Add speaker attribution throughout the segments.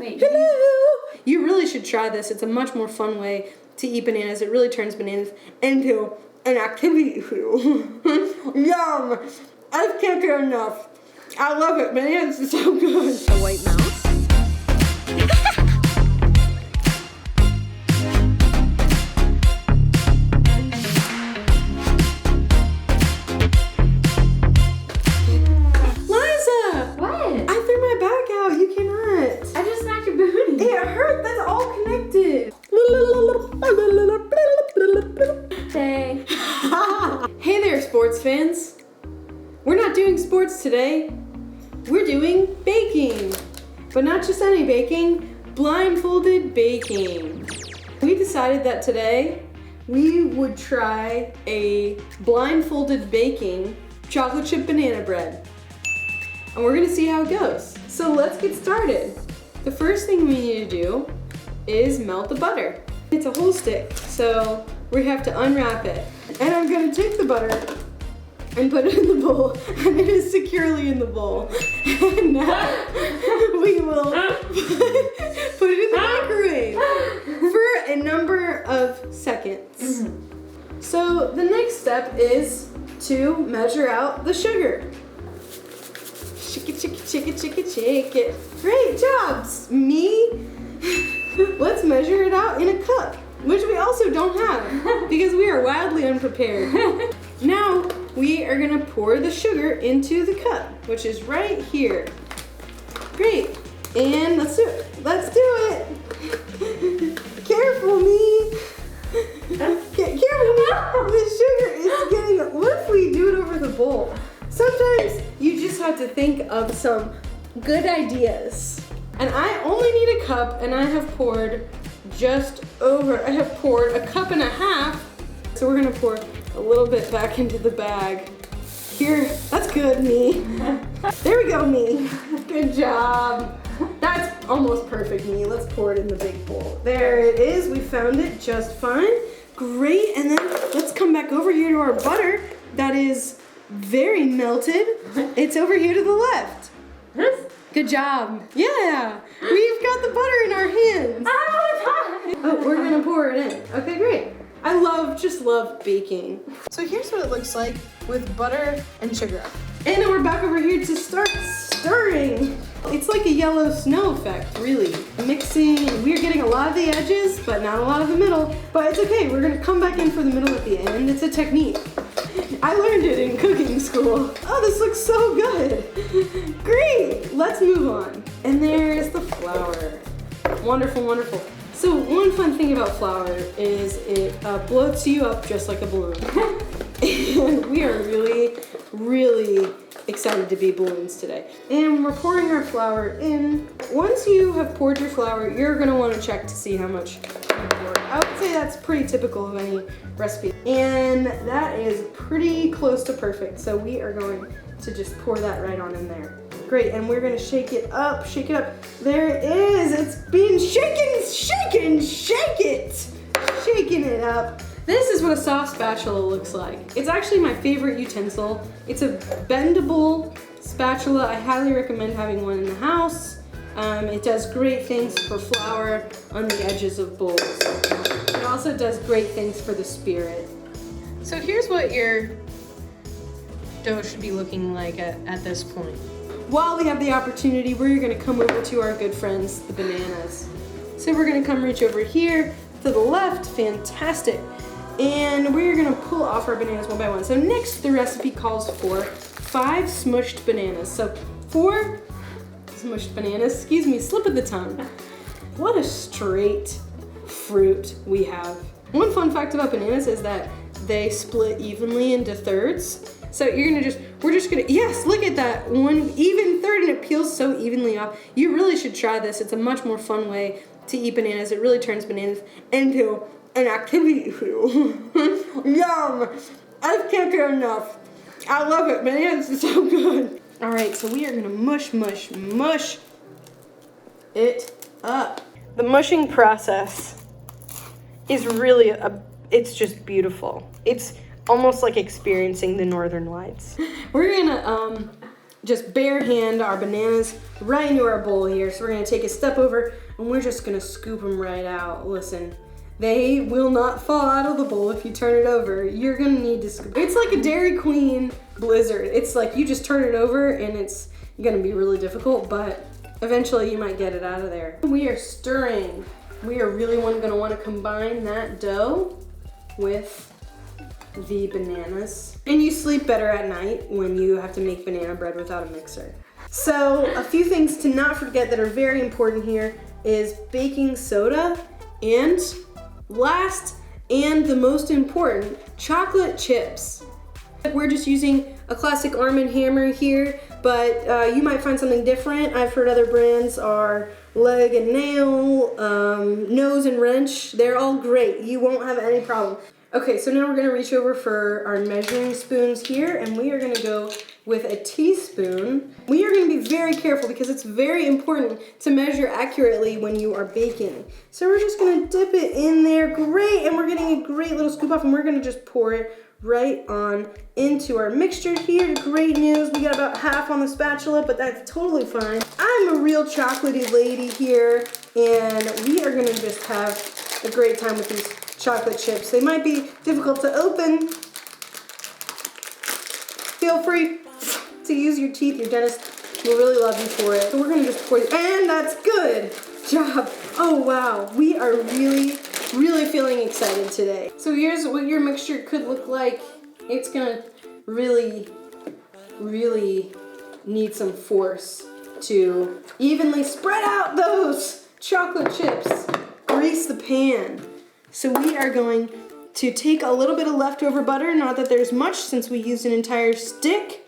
Speaker 1: Wait.
Speaker 2: Hello! You really should try this. It's a much more fun way to eat bananas. It really turns bananas into an activity. Yum! I can't get enough. I love it. Bananas are so good.
Speaker 1: A white mouse.
Speaker 2: Hey there, sports fans. We're not doing sports today. We're doing baking. But not just any baking, blindfolded baking. We decided that today we would try a blindfolded baking chocolate chip banana bread. And we're gonna see how it goes. So let's get started. The first thing we need to do is melt the butter. It's a whole stick, so we have to unwrap it. And I'm gonna take the butter and put it in the bowl, and it is securely in the bowl. And now we will put it in the microwave for a number of seconds. So the next step is to measure out the sugar. Shake it, shake it, shake it, shake it, shake it. Great jobs, me. Let's measure it out in a cup, which we also don't have because we are wildly unprepared. Now we are gonna pour the sugar into the cup, which is right here. Great, and let's do it. Let's do it. Careful, me. Careful, me. The sugar is getting, what if we do it over the bowl? Sometimes you just have to think of some good ideas. And I only need a cup, and I have poured I have poured a cup and a half. So we're gonna pour a little bit back into the bag. Here, that's good, me. There we go, me. Good job. That's almost perfect, me. Let's pour it in the big bowl. There it is, we found it just fine. Great, and then let's come back over here to our butter that is very melted. It's over here to the left. Good job. Yeah, we've got the butter in our hands. Oh, we're gonna pour it in. Okay, great. I just love baking. So here's what it looks like with butter and sugar. And then we're back over here to start stirring. It's like a yellow snow effect, really. Mixing, we're getting a lot of the edges, but not a lot of the middle. But it's okay, we're gonna come back in for the middle at the end. It's a technique. I learned it in cooking school. Oh, this looks so good. Great, let's move on. And there's the flour. Wonderful, wonderful. So one fun thing about flour is it bloats you up just like a balloon. And we are really, really excited to be balloons today. And we're pouring our flour in. Once you have poured your flour, you're gonna wanna check to see how much you poured. I would say that's pretty typical of any recipe. And that is pretty close to perfect. So we are going to just pour that right on in there. Great, and we're gonna shake it up, shake it up. There it is, it's being shaken, shake it. Shaking it up. This is what a soft spatula looks like. It's actually my favorite utensil. It's a bendable spatula. I highly recommend having one in the house. It does great things for flour on the edges of bowls. It also does great things for the spirit. So here's what your dough should be looking like at this point. While we have the opportunity, we're gonna come over to our good friends, the bananas. So we're gonna come reach over here to the left, fantastic. And we're gonna pull off our bananas one by one. So next, the recipe calls for 5 smushed bananas. So 4 smushed bananas, excuse me, slip of the tongue. What a straight fruit we have. One fun fact about bananas is that they split evenly into thirds. So we're just gonna, yes, look at that, one even third, and it peels so evenly off. You really should try this. It's a much more fun way to eat bananas. It really turns bananas into an activity. Yum, I can't get enough. I love it, bananas are so good. All right, so we are gonna mush it up. The mushing process is really, it's just beautiful. It's almost like experiencing the northern lights. We're gonna just bare hand our bananas right into our bowl here. So we're gonna take a step over and we're just gonna scoop them right out. Listen, they will not fall out of the bowl if you turn it over. You're gonna need to scoop. It's like a Dairy Queen blizzard. It's like you just turn it over and it's gonna be really difficult, but eventually you might get it out of there. We are stirring. We are really gonna wanna combine that dough with the bananas. And you sleep better at night when you have to make banana bread without a mixer. So a few things to not forget that are very important here is baking soda, and last and the most important, chocolate chips. We're just using a classic Arm & Hammer here, but you might find something different. I've heard other brands are Leg and Nail, Nose and Wrench. They're all great. You won't have any problem. Okay, so now we're gonna reach over for our measuring spoons here, and we are gonna go with a teaspoon. We are gonna be very careful because it's very important to measure accurately when you are baking. So we're just gonna dip it in there, great, and we're getting a great little scoop off, and we're gonna just pour it right on into our mixture here. Great news, we got about half on the spatula, but that's totally fine. I'm a real chocolatey lady here, and we are gonna just have a great time with these chocolate chips. They might be difficult to open. Feel free to use your teeth. Your dentist will really love you for it. So we're gonna just pour it, and that's good job. Oh wow, we are really feeling excited today. So here's what your mixture could look like. It's gonna really need some force to evenly spread out those chocolate chips. Grease the pan. So we are going to take a little bit of leftover butter, not that there's much since we used an entire stick,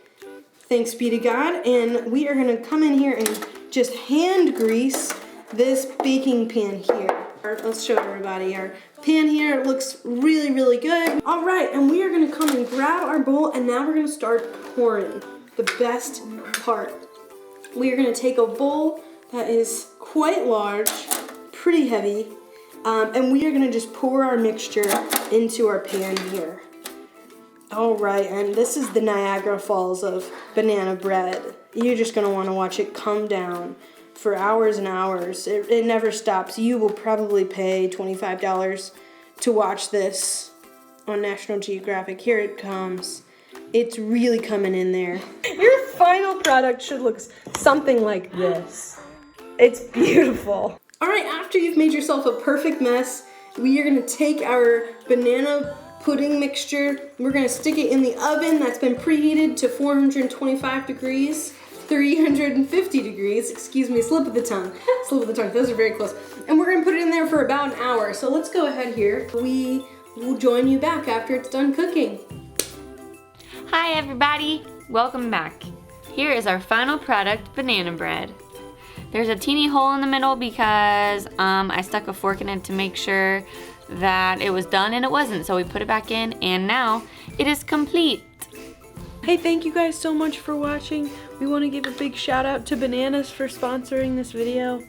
Speaker 2: thanks be to God, and we are gonna come in here and just hand grease this baking pan here. Let's show everybody our pan here. It looks really good. All right, and we are gonna come and grab our bowl, and now we're gonna start pouring, the best part. We are gonna take a bowl that is quite large, pretty heavy, and we are gonna just pour our mixture into our pan here. All right, and this is the Niagara Falls of banana bread. You're just gonna wanna watch it come down for hours and hours. It never stops. You will probably pay $25 to watch this on National Geographic. Here it comes. It's really coming in there. Your final product should look something like this. It's beautiful. All right, after you've made yourself a perfect mess, we are gonna take our banana pudding mixture. We're gonna stick it in the oven that's been preheated to 425 degrees, 350 degrees, excuse me, slip of the tongue, those are very close. And we're gonna put it in there for about an hour. So let's go ahead here. We will join you back after it's done cooking.
Speaker 1: Hi everybody, welcome back. Here is our final product, banana bread. There's a teeny hole in the middle because I stuck a fork in it to make sure that it was done, and it wasn't, so we put it back in, and now it is complete.
Speaker 2: Hey, thank you guys so much for watching. We want to give a big shout out to Bananas for sponsoring this video.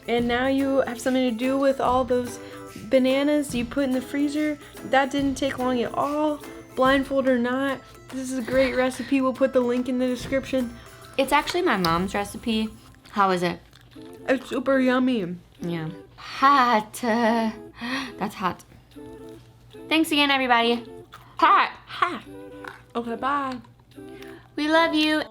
Speaker 2: And now you have something to do with all those bananas you put in the freezer. That didn't take long at all, blindfold or not. This is a great recipe. We'll put the link in the description.
Speaker 1: It's actually my mom's recipe. How is it?
Speaker 2: It's super yummy.
Speaker 1: Yeah. Hot. That's hot. Thanks again, everybody. Hot.
Speaker 2: Okay, bye.
Speaker 1: We love you.